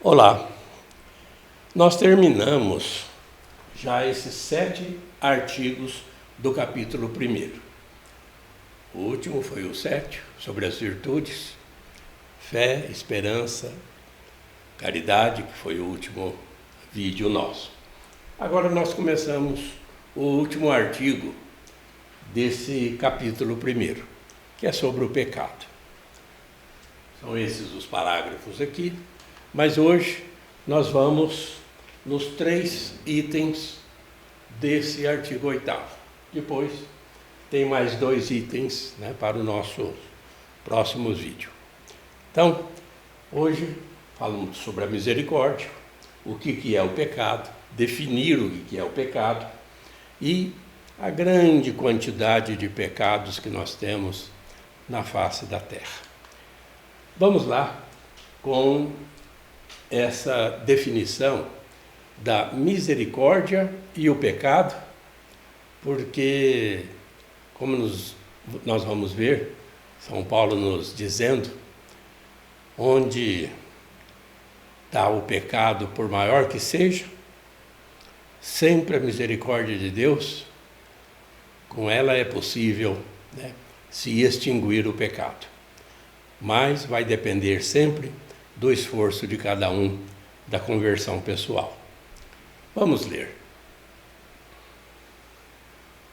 Olá, nós terminamos já esses 7 artigos do capítulo 1. O último foi o 7, sobre as virtudes, fé, esperança, caridade, que foi o último vídeo nosso. Agora nós começamos o último artigo desse capítulo 1, que é sobre o pecado. São esses os parágrafos aqui, mas hoje nós vamos nos 3 itens desse artigo 8º. Depois tem mais 2 itens, para o nosso próximo vídeo. Então, hoje falamos sobre a misericórdia, o que é o pecado, definir o que é o pecado e a grande quantidade de pecados que nós temos na face da terra. Vamos lá com essa definição da misericórdia e o pecado, porque, como nós vamos ver, São Paulo nos dizendo, onde está o pecado, por maior que seja, sempre a misericórdia de Deus, com ela é possível se extinguir o pecado. Mas vai depender sempre do esforço de cada um, da conversão pessoal. Vamos ler.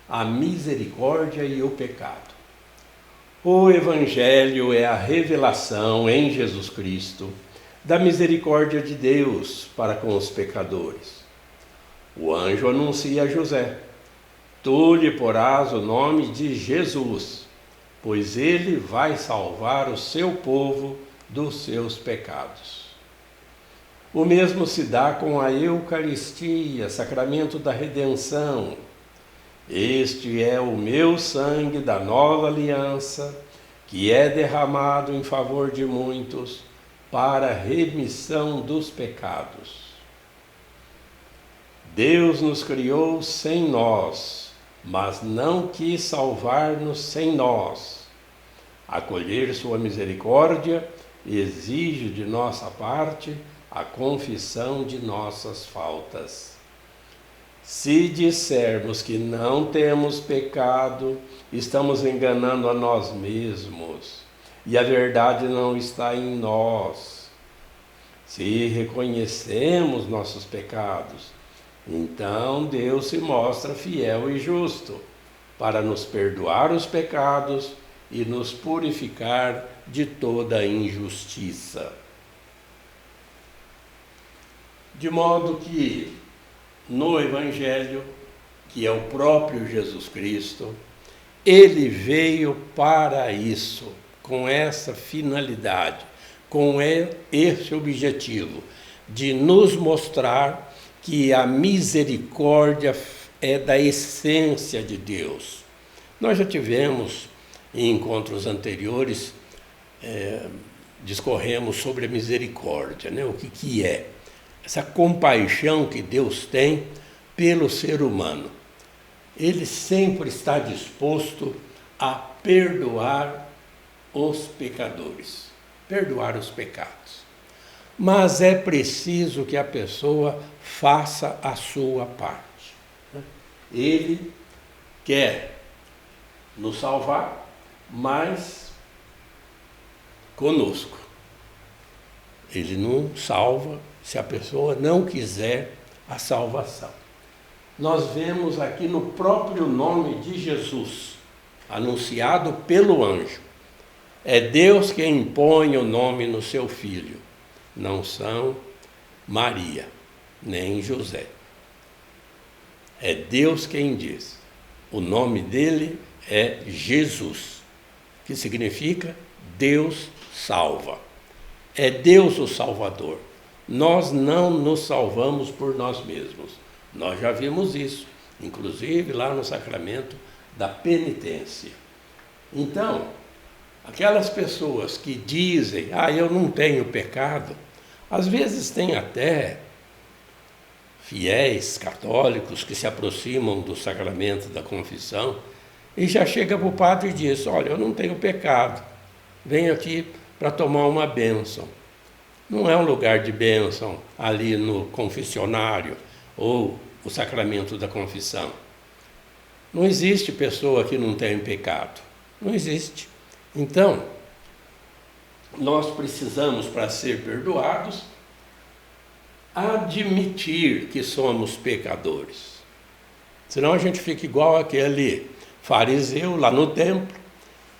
A misericórdia e o pecado. O Evangelho é a revelação em Jesus Cristo da misericórdia de Deus para com os pecadores. O anjo anuncia a José: tu lhe porás o nome de Jesus, pois ele vai salvar o seu povo dos seus pecados. O mesmo se dá com a Eucaristia, sacramento da redenção. Este é o meu sangue da nova aliança, que é derramado em favor de muitos para a remissão dos pecados. Deus nos criou sem nós, mas não quis salvar-nos sem nós. Acolher sua misericórdia exige de nossa parte a confissão de nossas faltas. Se dissermos que não temos pecado, estamos enganando a nós mesmos, e a verdade não está em nós. Se reconhecemos nossos pecados, então Deus se mostra fiel e justo para nos perdoar os pecados e nos purificar de toda injustiça. De modo que no Evangelho, que é o próprio Jesus Cristo, ele veio para isso, com essa finalidade, com esse objetivo, de nos mostrar que a misericórdia é da essência de Deus. Nós já tivemos, em encontros anteriores, discorremos sobre a misericórdia, o que é essa compaixão que Deus tem pelo ser humano. Ele sempre está disposto a perdoar os pecadores, perdoar os pecados. Mas é preciso que a pessoa faça a sua parte. Ele quer nos salvar, mas conosco. Ele não salva se a pessoa não quiser a salvação. Nós vemos aqui no próprio nome de Jesus, anunciado pelo anjo. É Deus quem impõe o nome no seu filho, não são Maria, nem José. É Deus quem diz. O nome dele é Jesus, que significa Deus salva. É Deus o Salvador. Nós não nos salvamos por nós mesmos. Nós já vimos isso, inclusive lá no sacramento da penitência. Então, aquelas pessoas que dizem, eu não tenho pecado, às vezes tem até fiéis católicos que se aproximam do sacramento da confissão e já chega para o padre e diz: olha, eu não tenho pecado, venho aqui para tomar uma bênção. Não é um lugar de bênção ali no confessionário ou o sacramento da confissão. Não existe pessoa que não tem pecado. Não existe. Então, nós precisamos, para ser perdoados, admitir que somos pecadores. Senão a gente fica igual aquele fariseu lá no templo,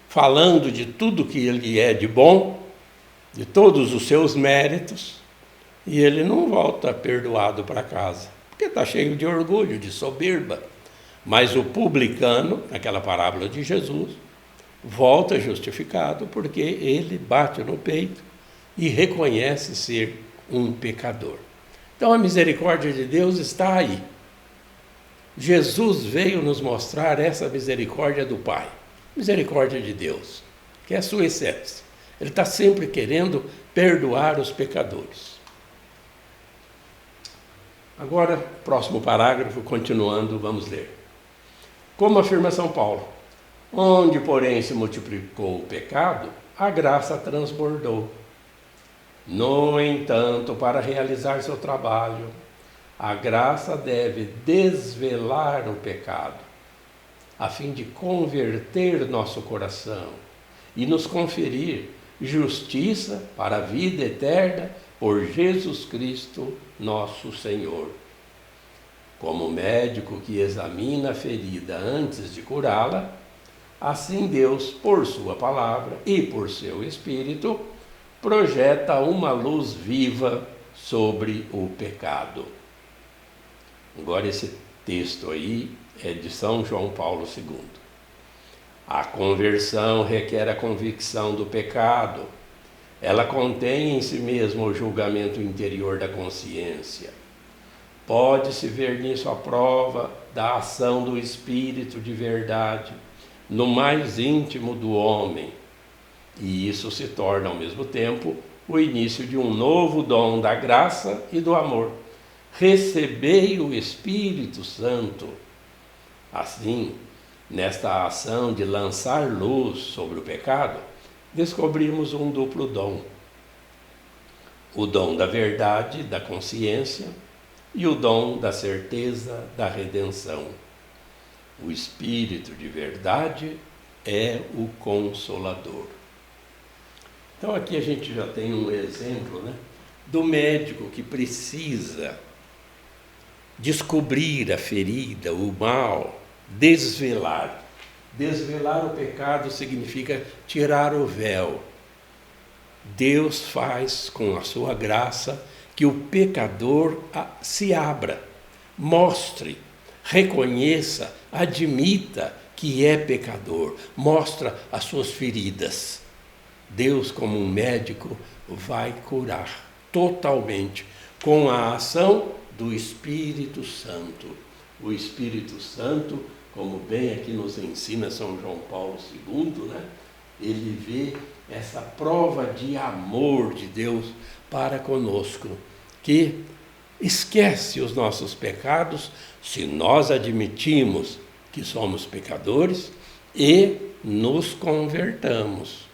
falando de tudo que ele é de bom, de todos os seus méritos, e ele não volta perdoado para casa, porque está cheio de orgulho, de soberba. Mas o publicano, naquela parábola de Jesus, volta justificado porque ele bate no peito e reconhece ser um pecador. Então a misericórdia de Deus está aí. Jesus veio nos mostrar essa misericórdia do Pai, misericórdia de Deus, que é a sua essência. Ele está sempre querendo perdoar os pecadores. Agora, próximo parágrafo, continuando, vamos ler. Como afirma São Paulo, onde, porém, se multiplicou o pecado, a graça transbordou. No entanto, para realizar seu trabalho, a graça deve desvelar o pecado, a fim de converter nosso coração e nos conferir justiça para a vida eterna por Jesus Cristo, nosso Senhor. Como médico que examina a ferida antes de curá-la, assim Deus, por sua palavra e por seu Espírito, projeta uma luz viva sobre o pecado. Agora esse texto aí é de São João Paulo II. A conversão requer a convicção do pecado. Ela contém em si mesmo o julgamento interior da consciência. Pode-se ver nisso a prova da ação do Espírito de verdade no mais íntimo do homem. E isso se torna, ao mesmo tempo, o início de um novo dom da graça e do amor. Recebei o Espírito Santo. Assim, nesta ação de lançar luz sobre o pecado, descobrimos um duplo dom. O dom da verdade, da consciência, e o dom da certeza da redenção. O Espírito de verdade é o Consolador. Então aqui a gente já tem um exemplo, né, do médico que precisa descobrir a ferida, o mal, desvelar. Desvelar o pecado significa tirar o véu. Deus faz com a sua graça que o pecador se abra, mostre, reconheça, admita que é pecador, mostra as suas feridas. Deus, como um médico, vai curar totalmente com a ação do Espírito Santo. O Espírito Santo, como bem aqui nos ensina São João Paulo II, né? Ele vê essa prova de amor de Deus para conosco, que esquece os nossos pecados se nós admitimos que somos pecadores e nos convertamos.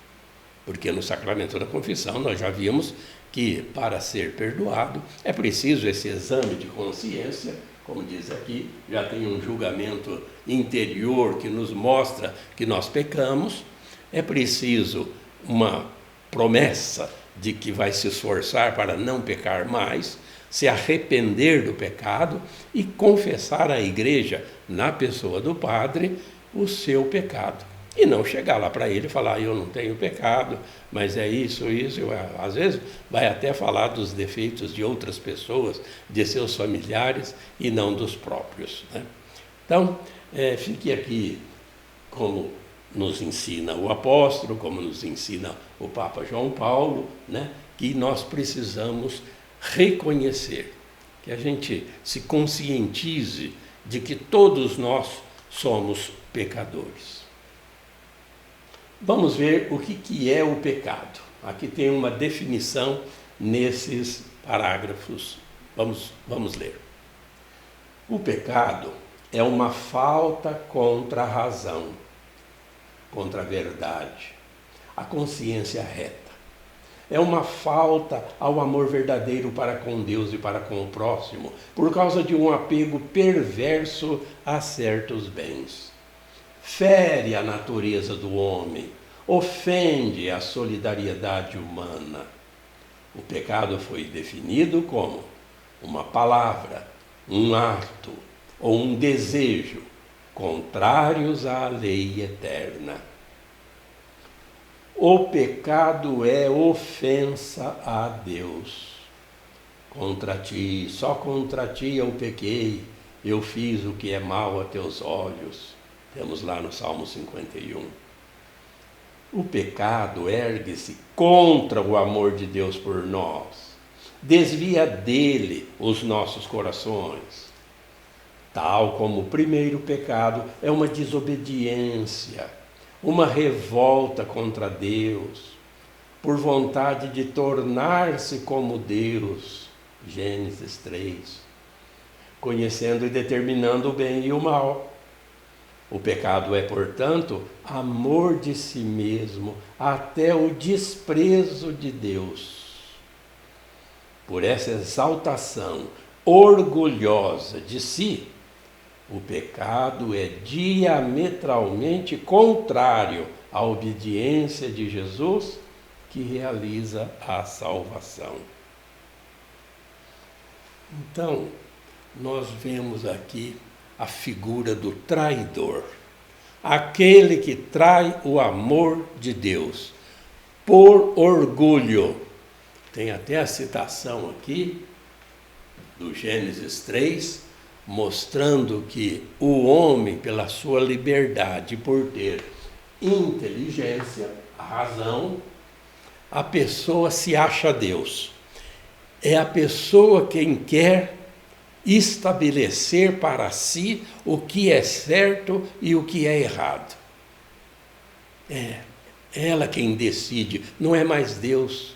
Porque no sacramento da confissão nós já vimos que para ser perdoado é preciso esse exame de consciência, como diz aqui, já tem um julgamento interior que nos mostra que nós pecamos, é preciso uma promessa de que vai se esforçar para não pecar mais, se arrepender do pecado e confessar à igreja, na pessoa do padre, o seu pecado. E não chegar lá para ele e falar, eu não tenho pecado, mas é isso. Às vezes vai até falar dos defeitos de outras pessoas, de seus familiares e não dos próprios, né? Então, fique aqui como nos ensina o apóstolo, como nos ensina o Papa João Paulo, né? Que nós precisamos reconhecer, que a gente se conscientize de que todos nós somos pecadores. Vamos ver o que é o pecado. Aqui tem uma definição nesses parágrafos. Vamos ler. O pecado é uma falta contra a razão, contra a verdade, a consciência reta, é uma falta ao amor verdadeiro para com Deus e para com o próximo, por causa de um apego perverso a certos bens. Fere a natureza do homem, ofende a solidariedade humana. O pecado foi definido como uma palavra, um ato ou um desejo contrários à lei eterna. O pecado é ofensa a Deus. Contra ti, só contra ti eu pequei, eu fiz o que é mal a teus olhos. Temos lá no Salmo 51. O pecado ergue-se contra o amor de Deus por nós, desvia dele os nossos corações. Tal como o primeiro pecado é uma desobediência, uma revolta contra Deus, por vontade de tornar-se como Deus, Gênesis 3, conhecendo e determinando o bem e o mal. O pecado é, portanto, amor de si mesmo, até o desprezo de Deus. Por essa exaltação orgulhosa de si, o pecado é diametralmente contrário à obediência de Jesus, que realiza a salvação. Então, nós vemos aqui a figura do traidor, aquele que trai o amor de Deus por orgulho. Tem até a citação aqui do Gênesis 3, mostrando que o homem, pela sua liberdade, por ter inteligência, a razão, a pessoa se acha Deus. É a pessoa quem quer estabelecer para si o que é certo e o que é errado. É ela quem decide, não é mais Deus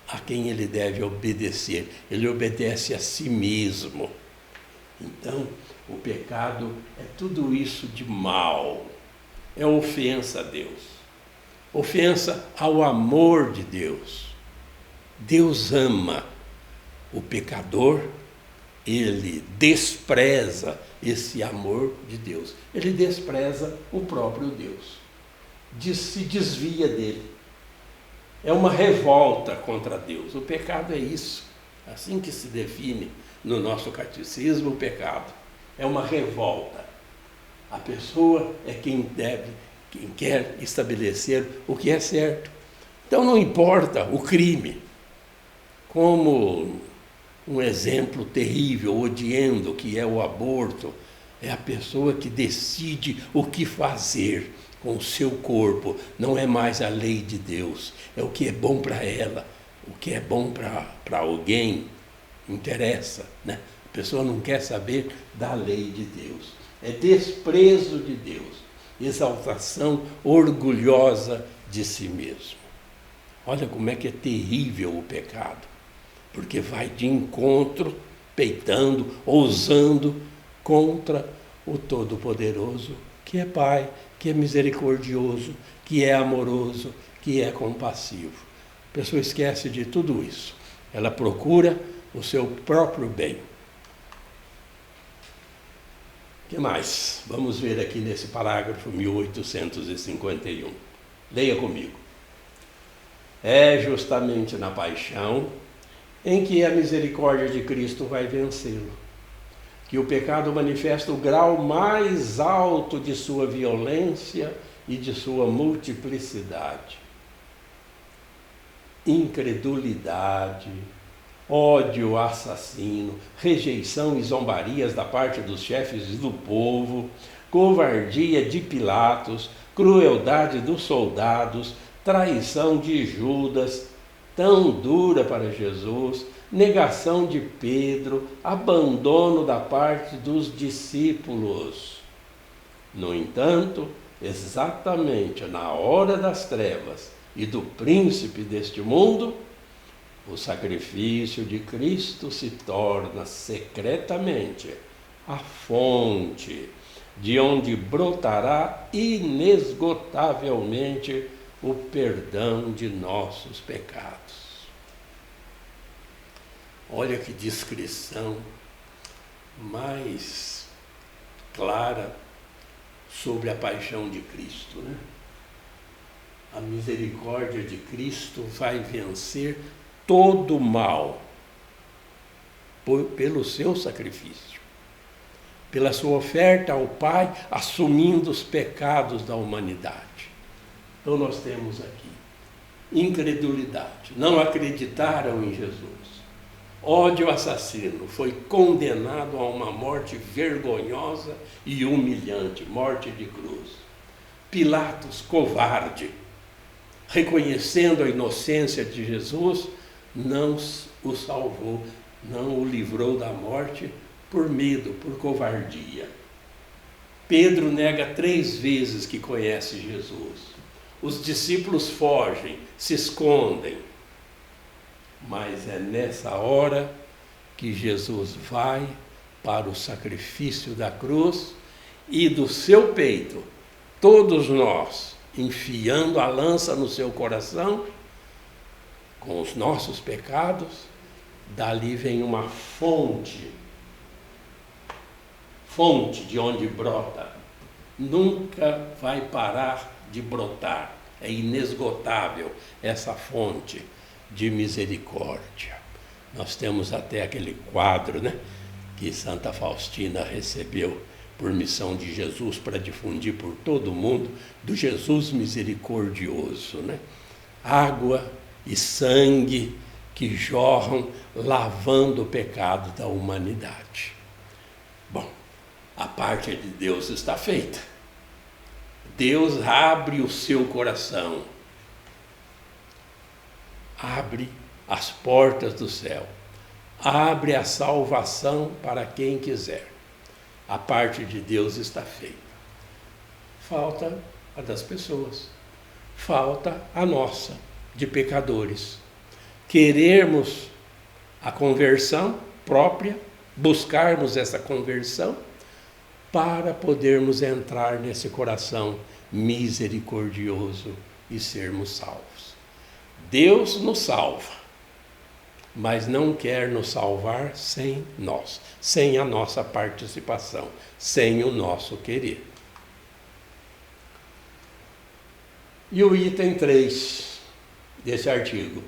a quem ele deve obedecer. Ele obedece a si mesmo. Então, o pecado é tudo isso de mal. É ofensa a Deus. Ofensa ao amor de Deus. Deus ama o pecador, ele despreza esse amor de Deus. Ele despreza o próprio Deus. Se desvia dele. É uma revolta contra Deus. O pecado é isso. Assim que se define no nosso catecismo o pecado. É uma revolta. A pessoa é quem quer estabelecer o que é certo. Então não importa o crime. Como um exemplo terrível, odiando, que é o aborto, é a pessoa que decide o que fazer com o seu corpo. Não é mais a lei de Deus, é o que é bom para ela, o que é bom para alguém, interessa, né? A pessoa não quer saber da lei de Deus, é desprezo de Deus, exaltação orgulhosa de si mesmo. Olha como é que é terrível o pecado, porque vai de encontro, peitando, ousando contra o Todo-Poderoso, que é Pai, que é misericordioso, que é amoroso, que é compassivo. A pessoa esquece de tudo isso. Ela procura o seu próprio bem. O que mais? Vamos ver aqui nesse parágrafo 1851. Leia comigo. É justamente na paixão em que a misericórdia de Cristo vai vencê-lo, que o pecado manifesta o grau mais alto de sua violência e de sua multiplicidade. Incredulidade, ódio assassino, rejeição e zombarias da parte dos chefes e do povo, covardia de Pilatos, crueldade dos soldados, traição de Judas, tão dura para Jesus, negação de Pedro, abandono da parte dos discípulos. No entanto, exatamente na hora das trevas e do príncipe deste mundo, o sacrifício de Cristo se torna secretamente a fonte de onde brotará inesgotavelmente o perdão de nossos pecados. Olha que descrição mais clara sobre a paixão de Cristo, né? A misericórdia de Cristo vai vencer todo o mal pelo seu sacrifício, pela sua oferta ao Pai, assumindo os pecados da humanidade. Então nós temos aqui incredulidade, não acreditaram em Jesus. Ódio assassino, foi condenado a uma morte vergonhosa e humilhante, morte de cruz. Pilatos, covarde, reconhecendo a inocência de Jesus, não o salvou, não o livrou da morte por medo, por covardia. Pedro nega 3 vezes que conhece Jesus. Os discípulos fogem, se escondem. Mas é nessa hora que Jesus vai para o sacrifício da cruz e do seu peito, todos nós, enfiando a lança no seu coração, com os nossos pecados, dali vem uma fonte de onde brota, nunca vai parar de brotar, é inesgotável essa fonte de misericórdia. Nós temos até aquele quadro, né, que Santa Faustina recebeu por missão de Jesus para difundir por todo o mundo, do Jesus misericordioso, né? Água e sangue que jorram lavando o pecado da humanidade. Bom, a parte de Deus está feita. Deus abre o seu coração, abre as portas do céu, abre a salvação para quem quiser. A parte de Deus está feita. Falta a das pessoas, falta a nossa, de pecadores. Querermos a conversão própria, buscarmos essa conversão para podermos entrar nesse coração misericordioso e sermos salvos. Deus nos salva, mas não quer nos salvar sem nós, sem a nossa participação, sem o nosso querer. E o item 3 desse artigo,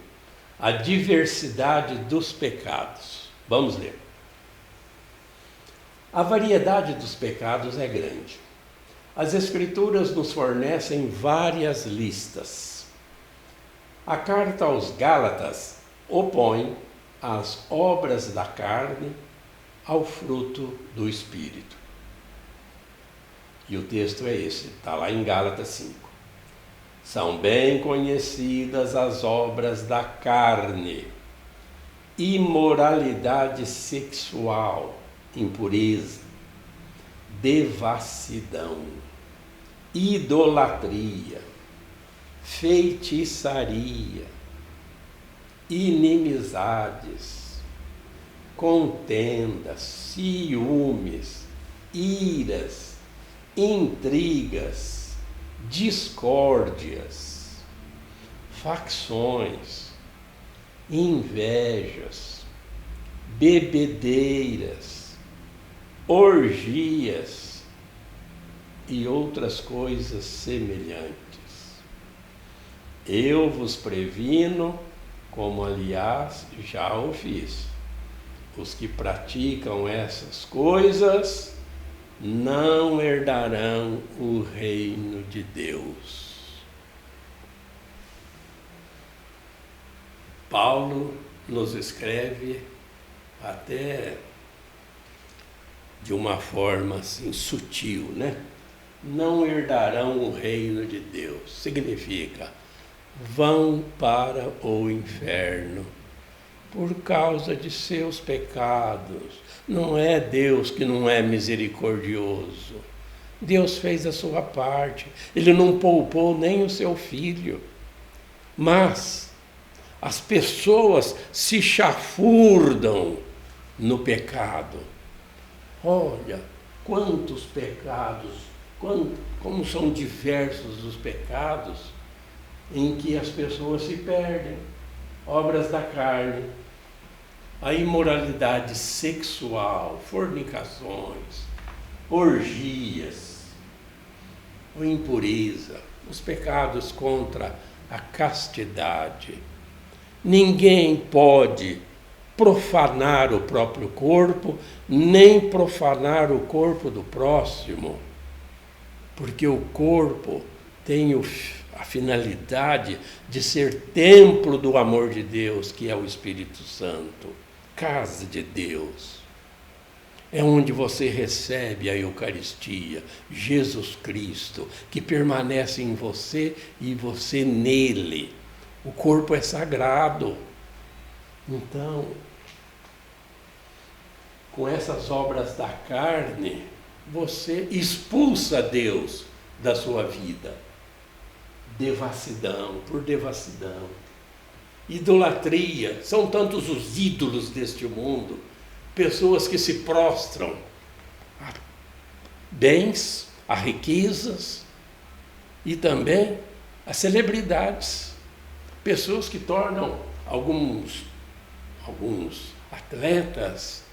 a diversidade dos pecados. Vamos ler. A variedade dos pecados é grande. As Escrituras nos fornecem várias listas. A carta aos Gálatas opõe as obras da carne ao fruto do Espírito. E o texto é esse, está lá em Gálatas 5. São bem conhecidas as obras da carne: imoralidade sexual, impureza, devassidão, idolatria, feitiçaria, inimizades, contendas, ciúmes, iras, intrigas, discórdias, facções, invejas, bebedeiras, orgias e outras coisas semelhantes. Eu vos previno, como aliás já o fiz. Os que praticam essas coisas não herdarão o reino de Deus. Paulo nos escreve até de uma forma assim sutil, né? Não herdarão o reino de Deus. Significa, vão para o inferno por causa de seus pecados. Não é Deus que não é misericordioso. Deus fez a sua parte. Ele não poupou nem o seu filho. Mas as pessoas se chafurdam no pecado. Olha, quantos pecados, como são diversos os pecados. em que as pessoas se perdem, obras da carne, a imoralidade sexual, fornicações, orgias, a impureza, os pecados contra a castidade. Ninguém pode profanar o próprio corpo, nem profanar o corpo do próximo, porque o corpo tem a finalidade de ser templo do amor de Deus, que é o Espírito Santo, casa de Deus. É onde você recebe a Eucaristia, Jesus Cristo, que permanece em você e você nele. O corpo é sagrado. Então, com essas obras da carne, você expulsa Deus da sua vida. Devassidão por devassidão. Idolatria, são tantos os ídolos deste mundo, pessoas que se prostram a bens, a riquezas e também a celebridades. Pessoas que tornam alguns atletas,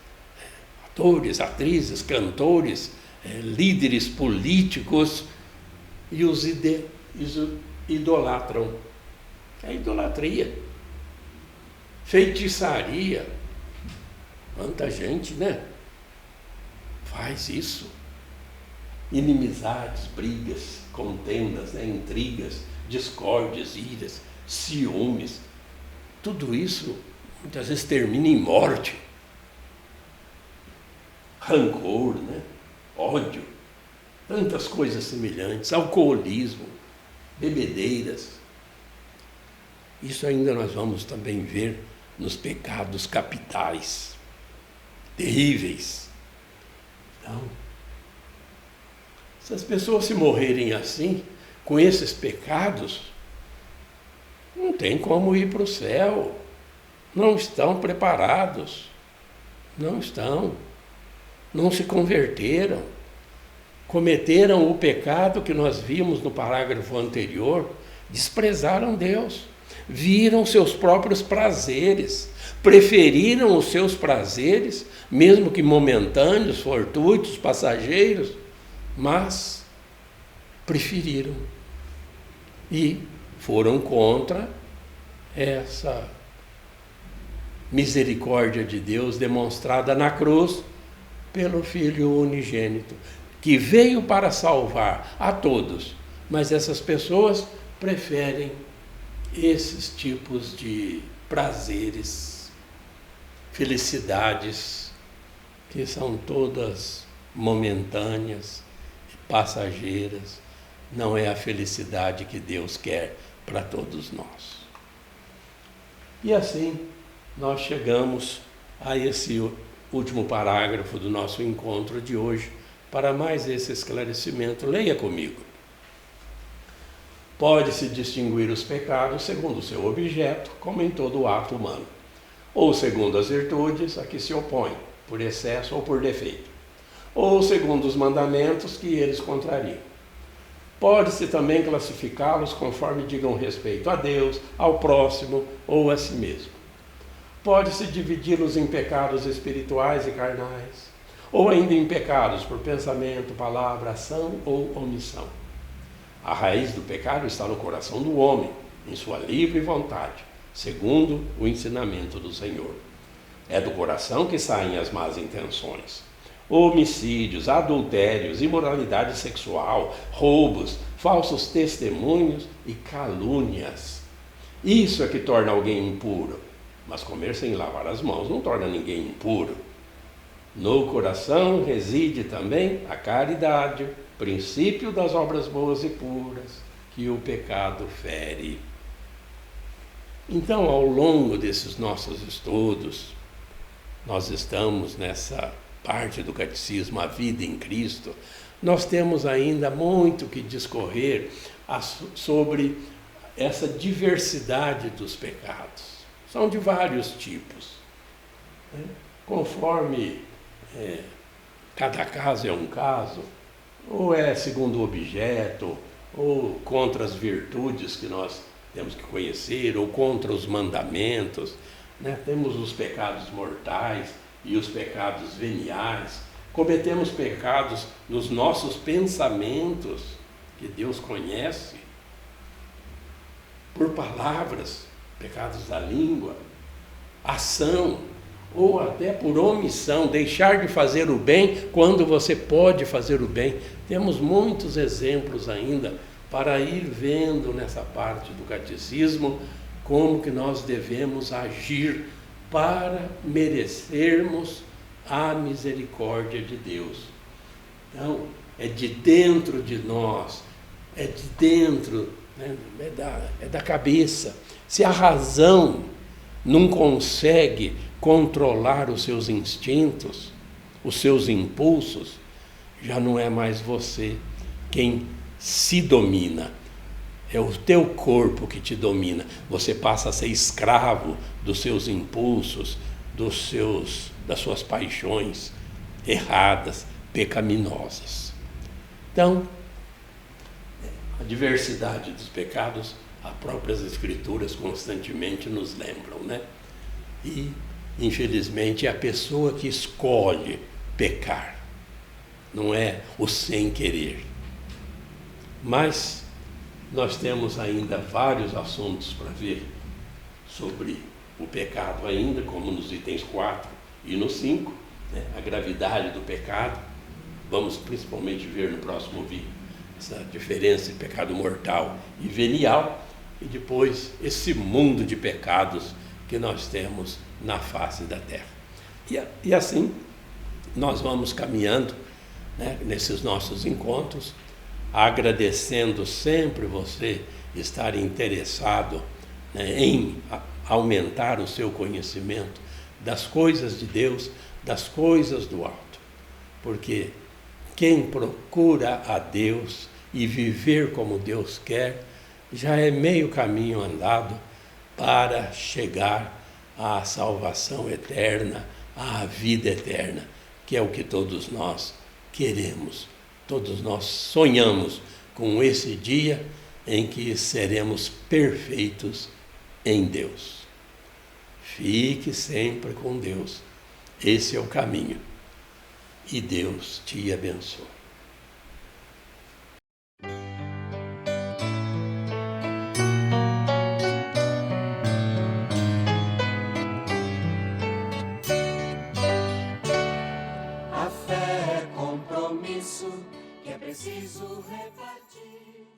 atores, atrizes, cantores, líderes políticos e os idolatram. É idolatria, feitiçaria. Quanta gente, né? Faz isso. Inimizades, brigas, contendas, né? Intrigas, discórdias, iras, ciúmes. Tudo isso muitas vezes termina em morte. Rancor, né? Ódio. Tantas coisas semelhantes. Alcoolismo, bebedeiras. Isso ainda nós vamos também ver nos pecados capitais. Terríveis. Então, se as pessoas se morrerem assim, com esses pecados, não tem como ir para o céu. Não estão preparados. Não estão. Não se converteram. Cometeram o pecado que nós vimos no parágrafo anterior, desprezaram Deus. Viram seus próprios prazeres, preferiram os seus prazeres, mesmo que momentâneos, fortuitos, passageiros, mas preferiram e foram contra essa misericórdia de Deus demonstrada na cruz pelo Filho unigênito, que veio para salvar a todos, mas essas pessoas preferem esses tipos de prazeres, felicidades, que são todas momentâneas, passageiras, não é a felicidade que Deus quer para todos nós. E assim, nós chegamos a esse último parágrafo do nosso encontro de hoje, para mais esse esclarecimento. Leia comigo. Pode-se distinguir os pecados segundo o seu objeto, como em todo ato humano, ou segundo as virtudes a que se opõe, por excesso ou por defeito, ou segundo os mandamentos que eles contrariam. Pode-se também classificá-los conforme digam respeito a Deus, ao próximo ou a si mesmo. Pode-se dividi-los em pecados espirituais e carnais, ou ainda em pecados por pensamento, palavra, ação ou omissão. A raiz do pecado está no coração do homem, em sua livre vontade, segundo o ensinamento do Senhor. É do coração que saem as más intenções, homicídios, adultérios, imoralidade sexual, roubos, falsos testemunhos e calúnias. Isso é que torna alguém impuro, mas comer sem lavar as mãos não torna ninguém impuro. No coração reside também a caridade, princípio das obras boas e puras, que o pecado fere. Então, ao longo desses nossos estudos, nós estamos nessa parte do Catecismo, a vida em Cristo, nós temos ainda muito que discorrer sobre essa diversidade dos pecados. São de vários tipos, né? Conforme cada caso é um caso, ou é segundo o objeto, ou contra as virtudes que nós temos que conhecer, ou contra os mandamentos, né? Temos os pecados mortais e os pecados veniais. Cometemos pecados nos nossos pensamentos, que Deus conhece, por palavras, pecados da língua, ação, ou até por omissão, deixar de fazer o bem quando você pode fazer o bem. Temos muitos exemplos ainda para ir vendo nessa parte do catecismo como que nós devemos agir para merecermos a misericórdia de Deus. Então, é de dentro de nós, é de dentro, né? é da cabeça. Se a razão não consegue controlar os seus instintos, os seus impulsos, já não é mais você quem se domina. É o teu corpo que te domina. Você passa a ser escravo dos seus impulsos, das suas paixões erradas, pecaminosas. Então, a diversidade dos pecados, as próprias Escrituras constantemente nos lembram, né? E, infelizmente, é a pessoa que escolhe pecar, não é o sem querer. Mas nós temos ainda vários assuntos para ver sobre o pecado ainda, como nos itens 4 e no 5, né? A gravidade do pecado. Vamos principalmente ver no próximo vídeo essa diferença entre pecado mortal e venial, e depois esse mundo de pecados que nós temos na face da terra. E assim nós vamos caminhando, né, nesses nossos encontros, agradecendo sempre você estar interessado, né, em aumentar o seu conhecimento das coisas de Deus, das coisas do alto. Porque quem procura a Deus e viver como Deus quer, já é meio caminho andado para chegar à salvação eterna, à vida eterna, que é o que todos nós queremos. Todos nós sonhamos com esse dia em que seremos perfeitos em Deus. Fique sempre com Deus. Esse é o caminho. E Deus te abençoe. A fé é compromisso que é preciso repartir.